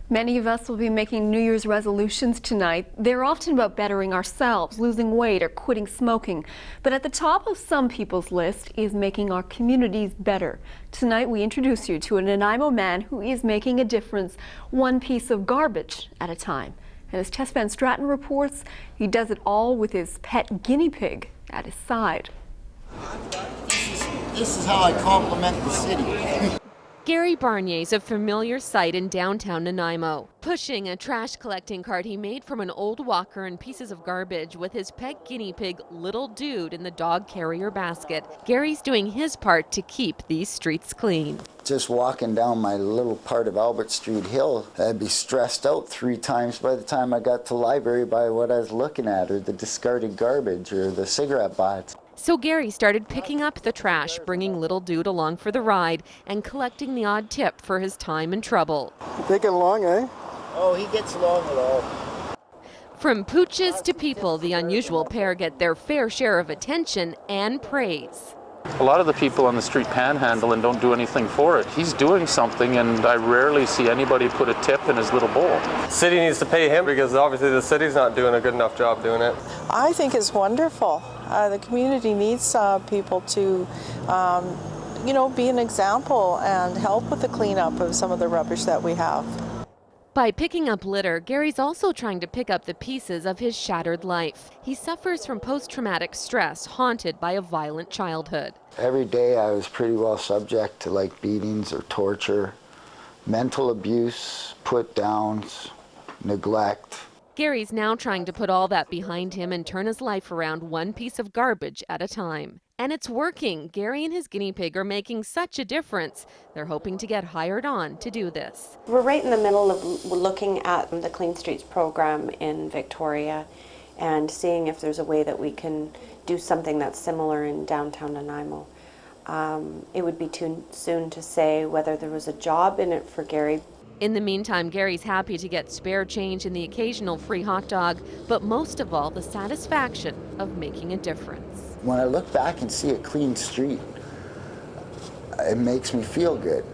Many of us will be making New Year's resolutions tonight. They're often about bettering ourselves, losing weight, or quitting smoking. But at the top of some people's list is making our communities better. Tonight we introduce you to a Nanaimo man who is making a difference, one piece of garbage at a time. And as Tess Van Straten reports, he does it all with his pet guinea pig at his side. This is how I compliment the city. Gary Barnier's a familiar sight in downtown Nanaimo, pushing a trash collecting cart he made from an old walker and pieces of garbage with his pet guinea pig, Little Dude, in the dog carrier basket. Gary's doing his part to keep these streets clean. Just walking down my little part of Albert Street Hill, I'd be stressed out 3 times by the time I got to the library by what I was looking at, or the discarded garbage, or the cigarette butts. So Gary started picking up the trash, bringing Little Dude along for the ride, and collecting the odd tip for his time and trouble. Taking along, eh? Oh, he gets along with all. From pooches to people, the unusual pair get their fair share of attention and praise. A lot of the people on the street panhandle and don't do anything for it. He's doing something, and I rarely see anybody put a tip in his little bowl. City needs to pay him because obviously the city's not doing a good enough job doing it. I think it's wonderful. The community needs people to, be an example and help with the cleanup of some of the rubbish that we have. By picking up litter, Gary's also trying to pick up the pieces of his shattered life. He suffers from post-traumatic stress, haunted by a violent childhood. Every day I was pretty well subject to beatings or torture, mental abuse, put downs, neglect. Gary's now trying to put all that behind him and turn his life around one piece of garbage at a time. And it's working. Gary and his guinea pig are making such a difference. They're hoping to get hired on to do this. We're right in the middle of looking at the Clean Streets program in Victoria and seeing if there's a way that we can do something that's similar in downtown Nanaimo. It would be too soon to say whether there was a job in it for Gary. In the meantime, Gary's happy to get spare change and the occasional free hot dog, but most of all, the satisfaction of making a difference. When I look back and see a clean street, it makes me feel good.